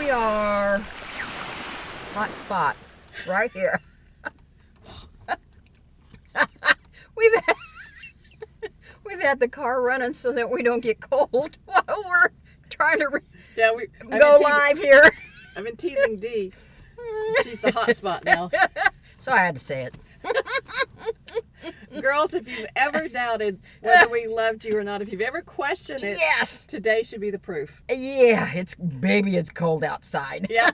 we are. Hot spot. Right here. We've had the car running so that we don't get cold while we're trying to go live here. I've been teasing Dee. She's the hot spot now. So I had to say it. Girls, if you've ever doubted whether we loved you or not, if you've ever questioned it, yes, today should be the proof. Yeah, it's cold outside. Yeah.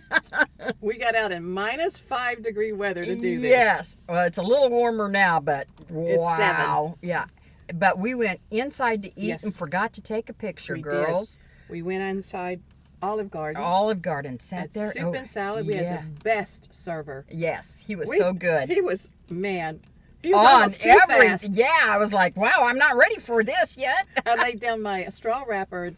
We got out in -5-degree weather to do this. Yes. Well, it's a little warmer now, but It's wow. 7. Yeah. But we went inside to eat Yes. and forgot to take a picture, We girls. We went inside Olive Garden. Olive Garden sat Had there. soup and salad. We had the best server. Yes, he was so good. He was almost too fast. Yeah, I was like, wow, I'm not ready for this yet. I laid down my straw wrapper,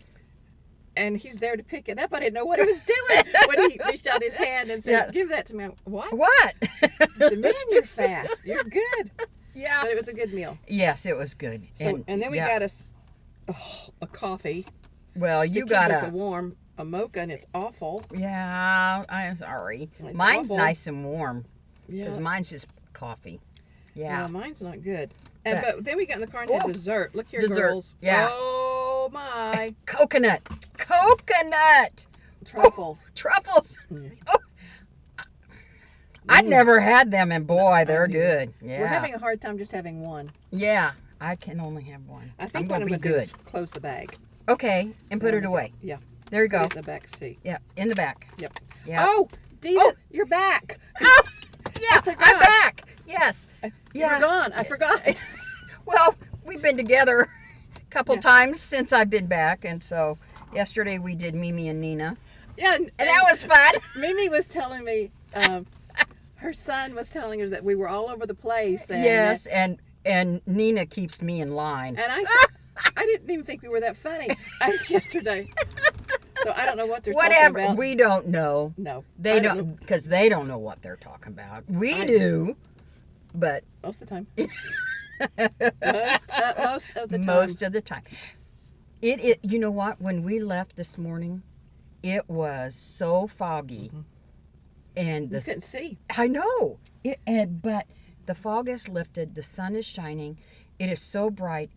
and he's there to pick it up. I didn't know what he was doing when he reached out his hand and said, "Give that to me." What? What? I said, "Man, you're fast. You're good." Yeah. But it was a good meal. Yes, it was good. So, and then we got us a coffee. Well, you to got keep us a mocha, and it's awful. Yeah, I'm sorry. It's mine's awful. Nice and warm. Yeah. Because mine's just coffee. Yeah. Well, mine's not good. But then we got in the car and had dessert. Look here, girls. Yeah. Oh, my. Coconut. Truffles. Oh, truffles. Oh. I'd never had them, and boy, they're good. Yeah. We're having a hard time just having one. Yeah. I can only have one. I think what what I'm going to do is close the bag. Okay, and put it away. Yeah. There you go. In the back seat. Yeah, in the back. Yep. Yeah. Oh, Dina, you're back. Oh, yeah, I'm back. Yes. You were gone. I forgot. Well, we've been together a couple times since I've been back, and so yesterday we did Mimi and Nina. Yeah, and that was fun. Mimi was telling me, her son was telling her that we were all over the place. And yes, and Nina keeps me in line. And I said, I didn't even think we were that funny yesterday. So I don't know what they're talking about. We don't know. No. They don't, because they don't know what they're talking about. We do, but. Most of the time. Most of the time. Most of the time. You know what? When we left this morning, it was so foggy. Mm-hmm. And you couldn't see. I know. But the fog has lifted. The sun is shining. It is so bright.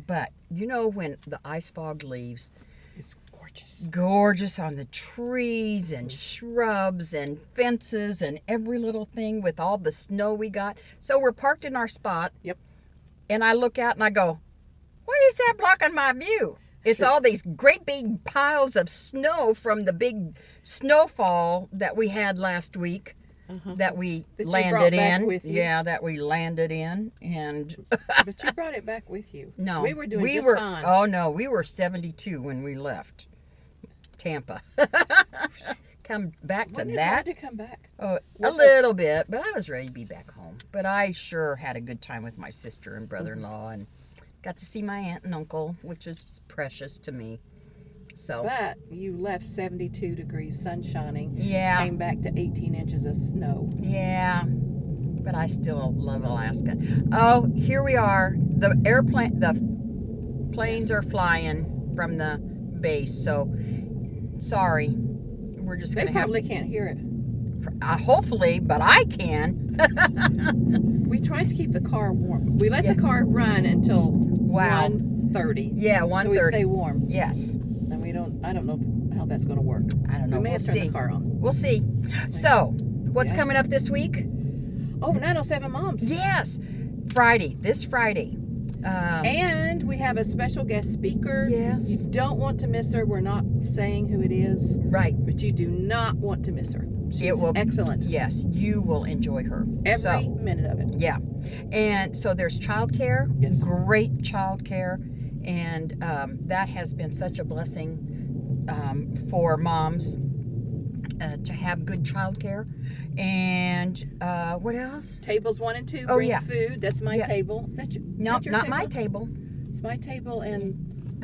But you know when the ice fog leaves, it's gorgeous. Gorgeous on the trees and shrubs and fences and every little thing with all the snow we got. So we're parked in our spot. Yep. And I look out and I go, what is that blocking my view? It's all these great big piles of snow from the big snowfall that we had last week. That we landed in. Yeah, that we landed in. And but you brought it back with you. No. We were doing just fine. Oh, no. We were 72 when we left Tampa. Come back to Wasn't it that. hard to come back? Oh, a little bit, but I was ready to be back home. But I sure had a good time with my sister and brother-in-law and got to see my aunt and uncle, which is precious to me. So. But you left 72 degrees sun shining. Yeah. Came back to 18 inches of snow. Yeah. But I still love Alaska. Oh, here we are. The planes are flying from the base. So, sorry. We're just going to have... They probably can't hear it. Hopefully, but I can. We tried to keep the car warm. We let the car run until 1:30. Yeah, 1:30. So we stay warm. Yes. And I don't know how that's see. I don't know. We may have turned the car on. We'll see. So, what's coming up this week? Oh, 907 Moms. Yes. This Friday. And we have a special guest speaker. Yes. You don't want to miss her. We're not saying who it is. Right. But you do not want to miss her. She's excellent. Yes, you will enjoy her. Every minute of it. Yeah. And so there's childcare. Yes. Great childcare. And that has been such a blessing for moms to have good childcare. And what else? Tables 1 and 2 Oh, bring food. That's my table. Is that your No, your not table? my table. It's my table and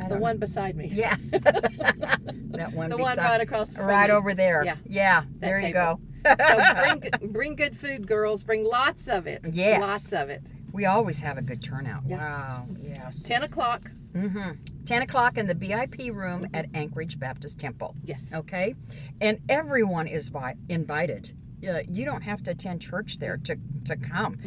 the one beside me. Yeah. That one the one right across from right me. over there. Yeah. Yeah. There you go. So bring good food, girls. Bring lots of it. Yes. Lots of it. We always have a good turnout. Yeah. Wow. Yes. 10 o'clock Mm-hmm. 10 o'clock in the VIP room at Anchorage Baptist Temple. Yes. Okay? And everyone is invited. You don't have to attend church there to come.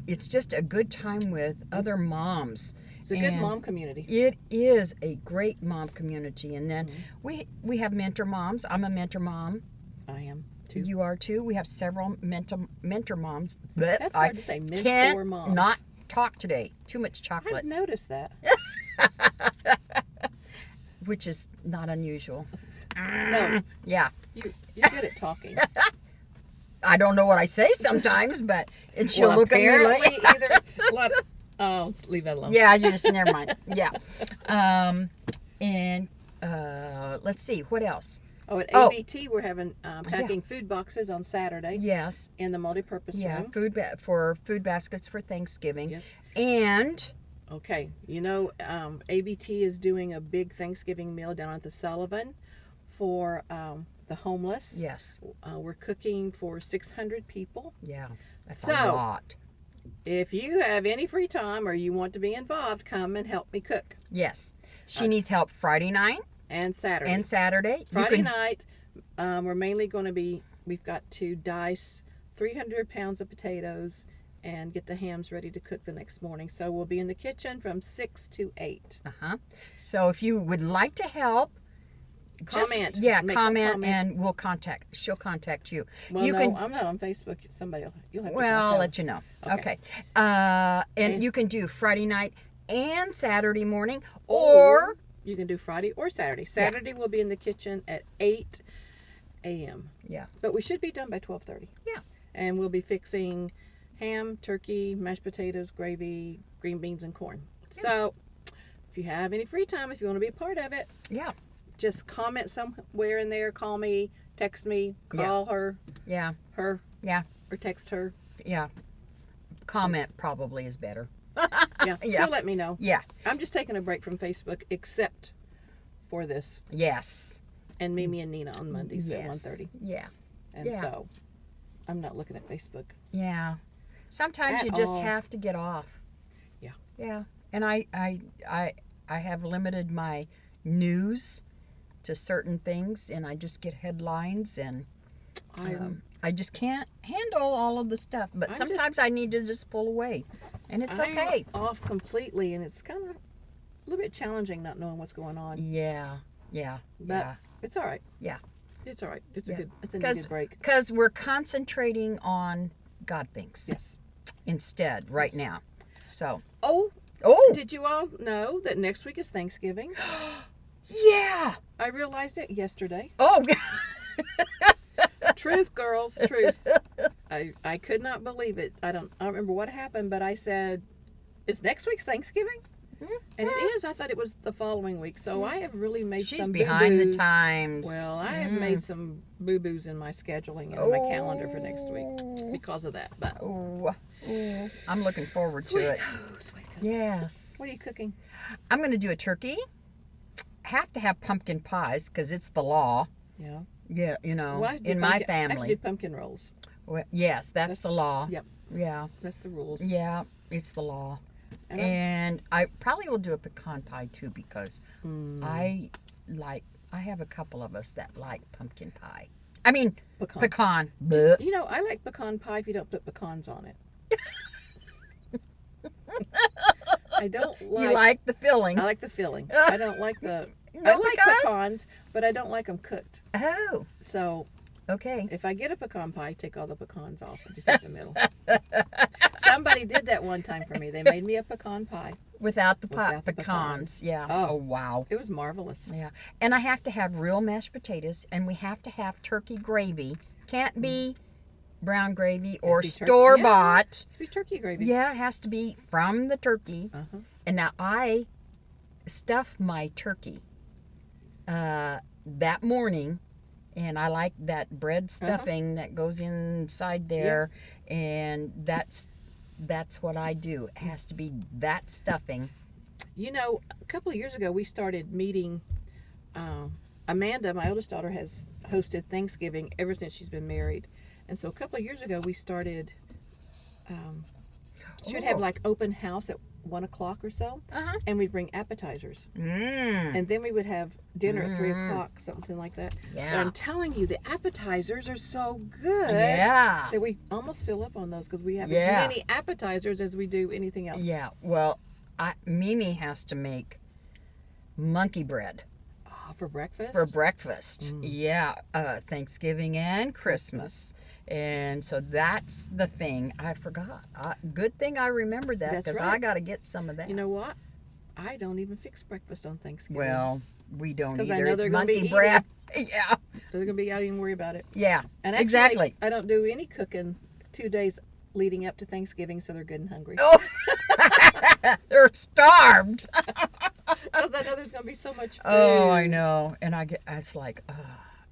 It's just a good time with other moms. It's a good mom community. It is a great mom community. And then we have mentor moms. I'm a mentor mom. I am too. You are too. We have several mentor moms. That's hard to say. Mentor moms. Not talk today. Too much chocolate. I've noticed that. Which is not unusual. No. Yeah. You're good at talking. I don't know what I say sometimes, but she'll look at me like... either a lot of, let's leave that alone. Yeah, you just never mind. Yeah. And let's see, what else? Oh, at ABT we're having packing food boxes on Saturday. Yes. In the multipurpose room. Food baskets for Thanksgiving. Yes. And okay, ABT is doing a big Thanksgiving meal down at the Sullivan for the homeless. yes. We're cooking for 600 people. Yeah. That's So, a lot. If you have any free time or you want to be involved, come and help me cook. Yes. She needs help Friday night And Saturday. and Saturday. Friday night, we're mainly going to be, we've got to dice 300 pounds of potatoes and get the hams ready to cook the next morning. So we'll be in the kitchen from 6 to 8. So if you would like to help, Comment. comment and she'll contact you. Well, you no, I'm not on Facebook. You'll have to I'll let you know. Okay. And you can do Friday night and Saturday morning, or you can do Friday or Saturday. Saturday we'll be in the kitchen at 8 a.m. Yeah. But we should be done by 12:30. Yeah. And we'll be fixing ham, turkey, mashed potatoes, gravy, green beans, and corn. Yeah. So if you have any free time, if you want to be a part of it, just comment somewhere in there. Call me, text me, call her. Yeah. Her. Yeah. Or text her. Yeah. Comment probably is better. Yeah. So let me know. Yeah. I'm just taking a break from Facebook, except for this. Yes. And Mimi and Nina on Mondays at 1:30. Yeah. And so I'm not looking at Facebook. Yeah. Sometimes you just have to get off. Yeah. Yeah. And I have limited my news to certain things, and I just get headlines, and I just can't handle all of the stuff. But sometimes I need to just pull away, and it's okay. I'm off completely, and it's kind of a little bit challenging not knowing what's going on. Yeah. But it's all right. Yeah. It's all right. It's a good break. Because we're concentrating on God things. Yes. Instead, right now. So. Oh. Did you all know that next week is Thanksgiving? Yeah. I realized it yesterday. Oh. Truth, girls, truth. I could not believe it. I don't remember what happened, but I said, "Is next week's Thanksgiving?" And it is. I thought it was the following week. So I have really made some boo-boos. She's behind the times. Well, I have made some boo-boos in my scheduling and my calendar for next week because of that. But I'm looking forward to it. Sweet. Yes. What are you cooking? I'm going to do a turkey. Have to have pumpkin pies because it's the law. Yeah. Yeah, in my family. I did pumpkin rolls. Well, yes, that's the law. Yep. Yeah. That's the rules. Yeah, it's the law. And I probably will do a pecan pie too because I have a couple of us that like pumpkin pie. I mean, pecan. I like pecan pie if you don't put pecans on it. I don't like... You like the filling. I like the filling. I don't like the... I like pecans, but I don't like them cooked. Oh. So... Okay. If I get a pecan pie, take all the pecans off and just have the middle. Somebody did that one time for me. They made me a pecan pie. Without the pecans. Yeah. Oh, wow. It was marvelous. Yeah. And I have to have real mashed potatoes, and we have to have turkey gravy. Can't be brown gravy or store-bought. It has to be turkey gravy. Yeah, it has to be from the turkey. And now I stuff my turkey that morning. And I like that bread stuffing that goes inside there, and that's what I do. It has to be that stuffing. A couple of years ago, we started meeting. Amanda, my oldest daughter, has hosted Thanksgiving ever since she's been married, and so a couple of years ago, we started She would have like open house at 1 o'clock or so, and we'd bring appetizers, and then we would have dinner at 3 o'clock, something like that. Yeah. But I'm telling you, the appetizers are so good. Yeah. That we almost fill up on those because we have as many appetizers as we do anything else. Yeah. Well, Mimi has to make monkey bread. For breakfast? For breakfast. Yeah. Thanksgiving and Christmas. And so that's the thing. I forgot. Good thing I remembered that, because I got to get some of that. You know what? I don't even fix breakfast on Thanksgiving. Well, we don't either. I know it's they're monkey bread. Yeah. They're going to be out, even worry about it. Yeah. And actually, exactly. I don't do any cooking 2 days leading up to Thanksgiving, so they're good and hungry. Oh, they're starved. Because I know there's going to be so much food. Oh, I know. And it's like,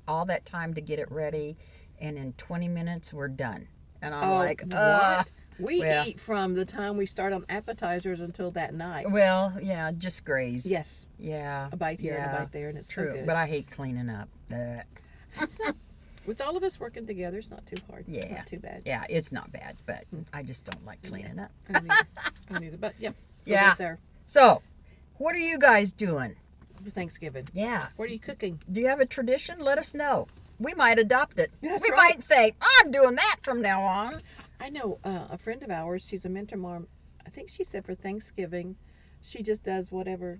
all that time to get it ready, and in 20 minutes we're done. And I'm like, what? We eat from the time we start on appetizers until that night. Well, yeah, just graze. Yes. Yeah. A bite here and a bite there, and it's true. So good. But I hate cleaning up. It's not, with all of us working together, it's not too hard. Yeah. It's not too bad. Yeah, it's not bad, but I just don't like cleaning up. I don't either. But yeah. Yeah. So, what are you guys doing? Thanksgiving. Yeah. What are you cooking? Do you have a tradition? Let us know. We might adopt it. That's we right. might say, I'm doing that from now on. I know a friend of ours, she's a mentor mom. I think she said for Thanksgiving, she just does whatever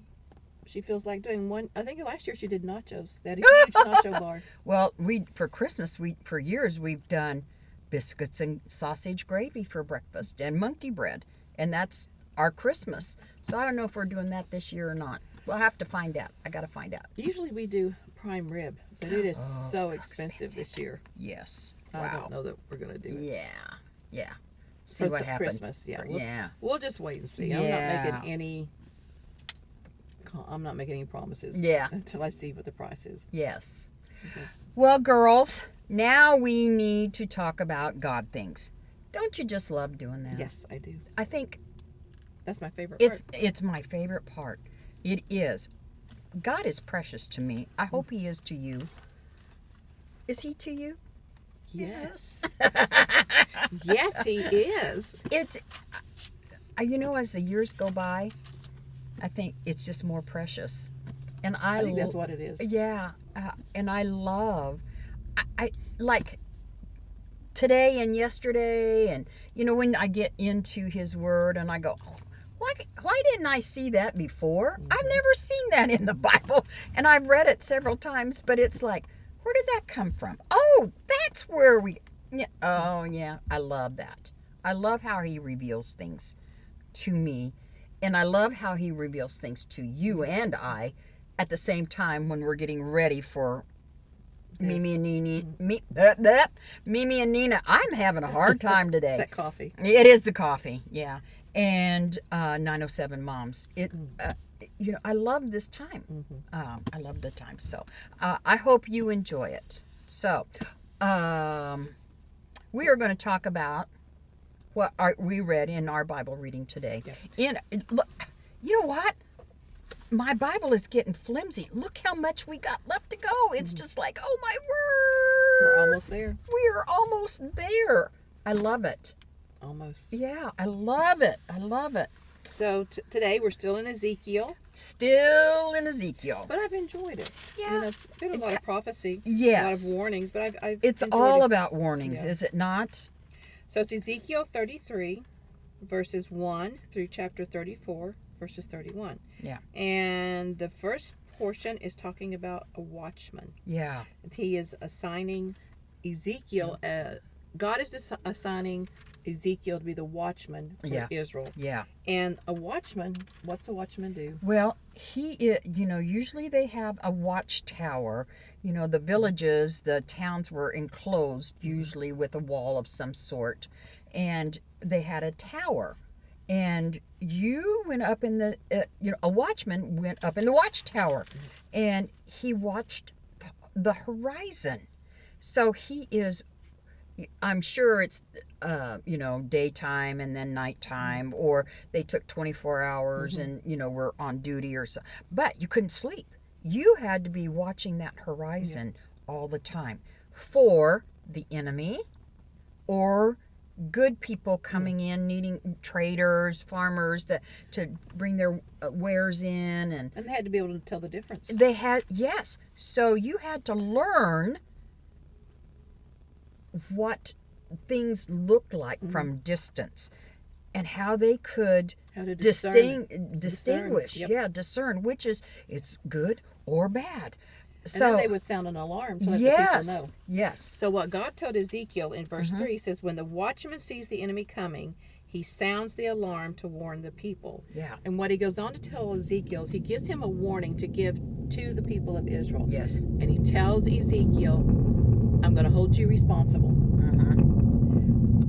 she feels like doing. I think last year she did nachos. That huge nacho bar. Well, for Christmas, for years, we've done biscuits and sausage gravy for breakfast and monkey bread. And that's our Christmas. So I don't know if we're doing that this year or not. We'll have to find out. I got to find out. Usually we do prime rib, but it is so expensive this year. Yes. I don't know that we're going to do it. Yeah. Yeah. See what happens. Christmas, yeah. We'll just wait and see. I'm not making any promises. Yeah. Until I see what the price is. Yes. Okay. Well, girls, now we need to talk about God things. Don't you just love doing that? Yes, I do. I think that's my favorite part. It's my favorite part. It is. God is precious to me. I hope He is to you. Is He to you? Yes. Yes, He is. It's, as the years go by, I think it's just more precious. And I think that's what it is. Yeah. And I love, I like today and yesterday, and, when I get into His Word and I go, why didn't I see that before? I've never seen that in the Bible. And I've read it several times, but it's like, where did that come from? Oh, that's where oh, yeah. I love that. I love how He reveals things to me. And I love how He reveals things to you and I at the same time when we're getting ready for Mimi and Nina. I'm having a hard time today. It's that coffee. It is the coffee, yeah. And 907 Moms. I love this time. I love the time. So I hope you enjoy it. So we are going to talk about what we read in our Bible reading today. Yeah. Look, you know what? My Bible is getting flimsy. Look how much we got left to go. It's just like, oh my word. We're almost there. We're almost there. I love it. Almost. Yeah, I love it. I love it. So today we're still in Ezekiel. Still in Ezekiel. But I've enjoyed it. Yeah. It's been a lot of prophecy. Yes. A lot of warnings, but I've It's all about warnings, is it not? So it's Ezekiel 33, verses 1 through chapter 34, verses 31. Yeah. And the first portion is talking about a watchman. Yeah. He is assigning Ezekiel, God is assigning Ezekiel to be the watchman for Israel. Yeah. And a watchman, what's a watchman do? Well, usually they have a watchtower. The villages, the towns were enclosed, usually with a wall of some sort. And they had a tower. And you went up in the, a watchman went up in the watchtower. And he watched the horizon. So he is, I'm sure it's, daytime and then nighttime, or they took 24 hours and, were on duty or so. But you couldn't sleep. You had to be watching that horizon all the time for the enemy or good people coming in, needing traders, farmers to bring their wares in, and they had to be able to tell the difference. They had, yes. So you had to learn what things looked like from distance, and how they could distinguish. Yep. Yeah, discern which is it's good or bad. So, and then they would sound an alarm to let the people know. Yes. So what God told Ezekiel in verse 3 says, when the watchman sees the enemy coming, he sounds the alarm to warn the people. Yeah. And what he goes on to tell Ezekiel is he gives him a warning to give to the people of Israel. Yes. And he tells Ezekiel, I'm going to hold you responsible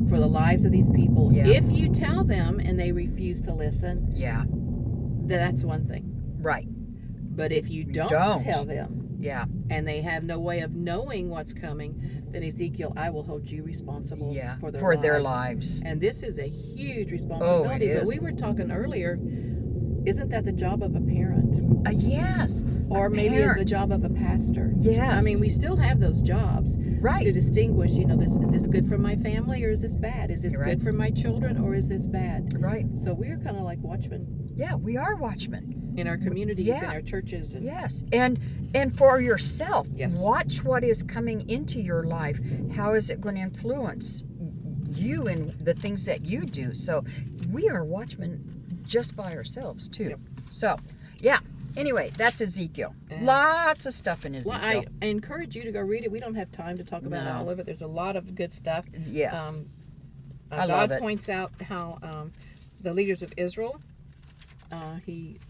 for the lives of these people. Yeah. If you tell them and they refuse to listen, that's one thing. Right. But if you don't tell them, and they have no way of knowing what's coming, then Ezekiel, I will hold you responsible for their lives. And this is a huge responsibility. Oh, it is. But we were talking earlier, isn't that the job of a parent? Yes. Or maybe the job of a pastor. Yes. I mean, we still have those jobs to distinguish, this is this good for my family or is this bad? Is this good for my children or is this bad? Right. So we're kind of like watchmen. Yeah, we are watchmen. In our communities, in our churches. And for yourself, watch what is coming into your life. How is it going to influence you and the things that you do? So we are watchmen just by ourselves, too. Yep. So, anyway, that's Ezekiel. Lots of stuff in Ezekiel. Well, I encourage you to go read it. We don't have time to talk about all of it. There's a lot of good stuff. Yes. I God love it. Points out how the leaders of Israel, he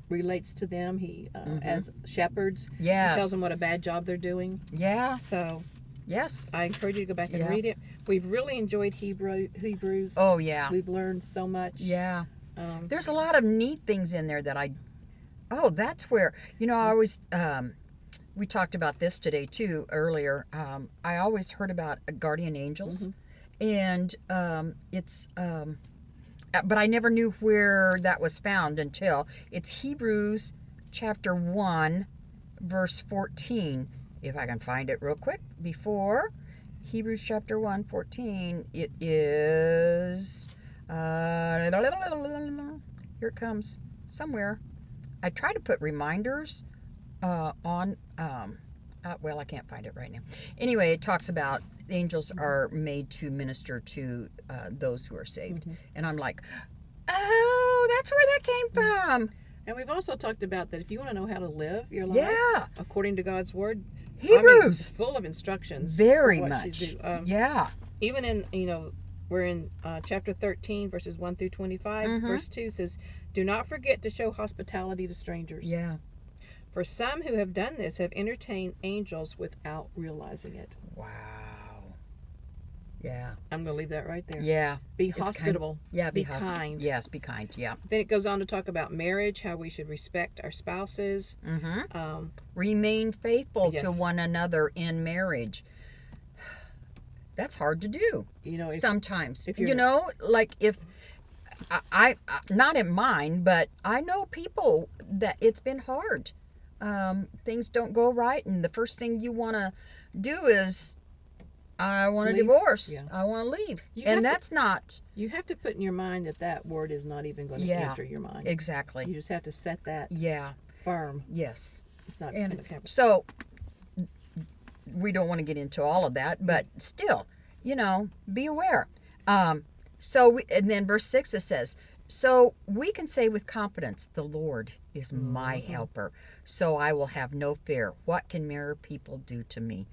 relates to them. He as shepherds. Yes. He tells them what a bad job they're doing. Yeah. So yes, I encourage you to go back and read it. We've really enjoyed Hebrews. Oh yeah. We've learned so much. Yeah. There's a lot of neat things in there that that's where I always we talked about this today too earlier. I always heard about guardian angels, and it's but I never knew where that was found until it's Hebrews chapter 1, verse 14. If I can find it real quick before. Hebrews chapter 1, 14. It is... here it comes. Somewhere. I try to put reminders on... well, I can't find it right now. Anyway, it talks about angels are made to minister to those who are saved. And I'm like, oh, that's where that came from. And we've also talked about that if you want to know how to live your life according to God's word, Hebrews it's full of instructions. Very much. Even in, we're in chapter 13, verses 1 through 25. Verse 2 says, do not forget to show hospitality to strangers. Yeah. For some who have done this have entertained angels without realizing it. Wow. Yeah. I'm going to leave that right there. Yeah. Be hospitable. Be kind. Yes, be kind. Yeah. Then it goes on to talk about marriage, how we should respect our spouses. Remain faithful to one another in marriage. That's hard to do. Sometimes. If like if I not in mine, but I know people that it's been hard. Things don't go right, and the first thing you want to do is, I want to divorce. I want to leave. That's not... You have to put in your mind that word is not even going to enter your mind. Exactly. You just have to set that firm. Yes. It's not going to happen. So, we don't want to get into all of that, but still, be aware. And then verse 6 it says, so we can say with confidence, the Lord is my helper, so I will have no fear. What can mere people do to me?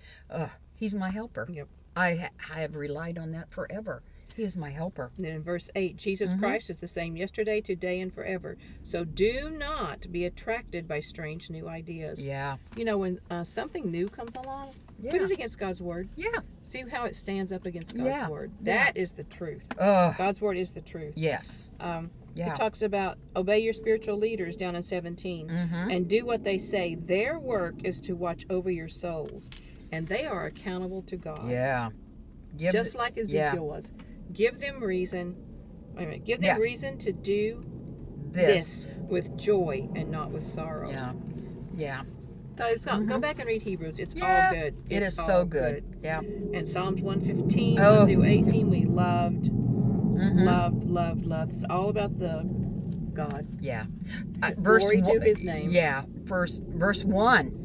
He's my helper. Yep. I have relied on that forever. He is my helper. And then in verse 8, Jesus Christ is the same yesterday, today, and forever. So do not be attracted by strange new ideas. Yeah. When something new comes along, put it against God's word. Yeah. See how it stands up against God's word. That is the truth. God's word is the truth. Yes. It talks about obey your spiritual leaders down in 17 and do what they say. Their work is to watch over your souls, and they are accountable to God. Yeah. Just like Ezekiel was. Give them reason. Give them reason to do this with joy and not with sorrow. Yeah. So go back and read Hebrews. It's Yeah, all good. It It's is so all good. Yeah. And Psalms 115, Oh. 1 through 18, we loved. Loved. It's all about the God. Yeah. Glory to his name. Yeah. Verse 1.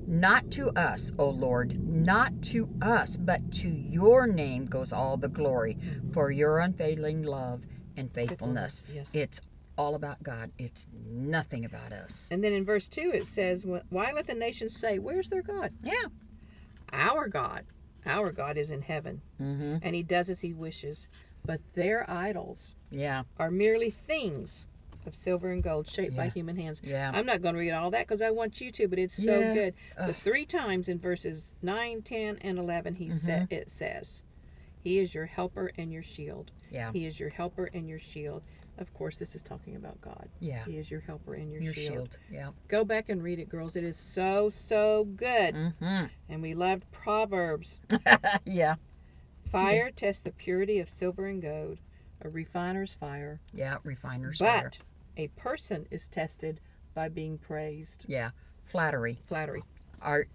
Not to us, O Lord, not to us, but to your name goes all the glory for your unfailing love and faithfulness. Yes. It's all about God. It's nothing about us. And then in verse 2 it says, why let the nations say, where's their God? Yeah. Our God is in heaven, and he does as he wishes. But their idols are merely things of silver and gold shaped by human hands. Yeah. I'm not going to read all that because I want you to, but it's so good. But 3 times in verses 9, 10, and 11, it says, he is your helper and your shield. Yeah. He is your helper and your shield. Of course, this is talking about God. Yeah. He is your helper and your shield. Yeah. Go back and read it, girls. It is so, so good. And we loved Proverbs. Yeah. Fire tests the purity of silver and gold, a refiner's fire. Yeah, refiner's fire. But a person is tested by being praised. Yeah, flattery. Art.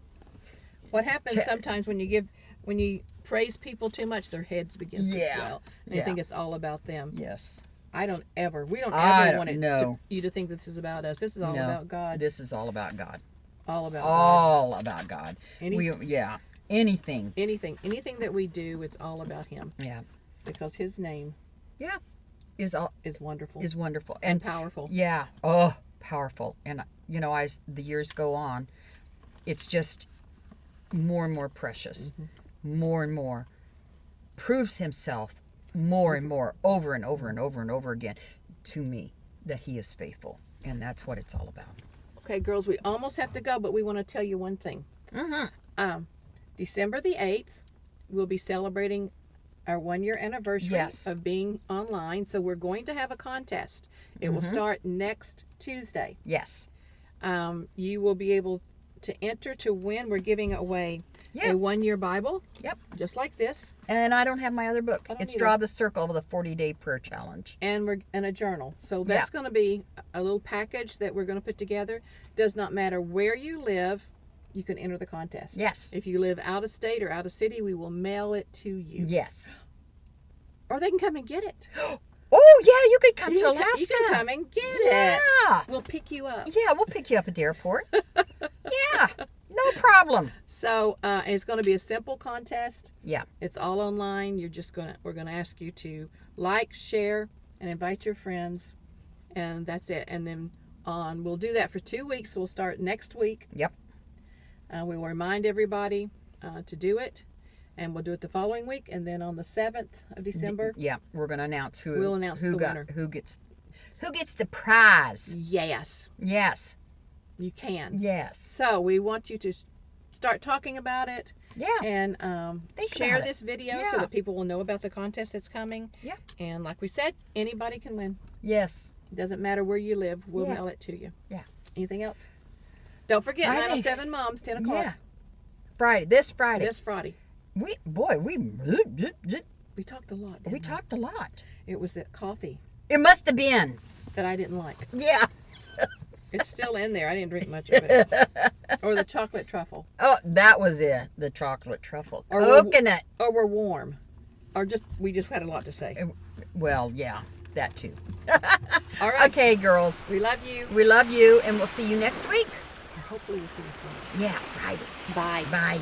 What happens sometimes when you praise people too much, their heads begins to swell. And they think it's all about them. Yes. We don't ever want you to think this is about us. This is all about God. This is all about God. All about God. Anything that we do, it's all about him. Yeah. Because his name is wonderful. Is wonderful and powerful. Yeah. Oh, powerful. And as the years go on, it's just more and more precious. More and more. Proves himself more and more over and over and over and over again to me that he is faithful. And that's what it's all about. Okay, girls, we almost have to go, but we want to tell you one thing. December the 8th, we'll be celebrating our 1-year anniversary of being online. So we're going to have a contest. It will start next Tuesday. Yes. You will be able to enter to win. We're giving away a 1-year Bible. Yep. Just like this. And I don't have my other book. It's either. Draw the Circle of the 40-Day Prayer Challenge. And a journal. So that's going to be a little package that we're going to put together. Does not matter where you live, you can enter the contest. Yes. If you live out of state or out of city, we will mail it to you. Yes. Or they can come and get it. Oh, yeah, you could come to Alaska. You can come and get it. Yeah. We'll pick you up. Yeah, we'll pick you up at the airport. Yeah, no problem. So, and it's going to be a simple contest. Yeah. It's all online. We're going to ask you to like, share, and invite your friends. And that's it. And then we'll do that for 2 weeks. We'll start next week. Yep. We will remind everybody to do it. And we'll do it the following week, and then on the 7th of December, we're going to announce we'll announce the winner. Who gets the prize. Yes, you can. Yes. So we want you to start talking about it. Yeah. And share this video so that people will know about the contest that's coming. Yeah. And like we said, anybody can win. Yes. It doesn't matter where you live. We'll mail it to you. Yeah. Anything else? Don't forget 907 Moms, 10 o'clock. Yeah. Friday. This Friday. We talked a lot. We talked a lot. It was that coffee. It must have been that I didn't like. Yeah. It's still in there. I didn't drink much of it. Or the chocolate truffle. Oh, that was it. The chocolate truffle. Coconut. Or we're warm. Or we just had a lot to say. Well, yeah, that too. All right. Okay, girls. We love you. We love you, and we'll see you next week. Hopefully we'll see you soon. Yeah, Friday. Bye. Bye.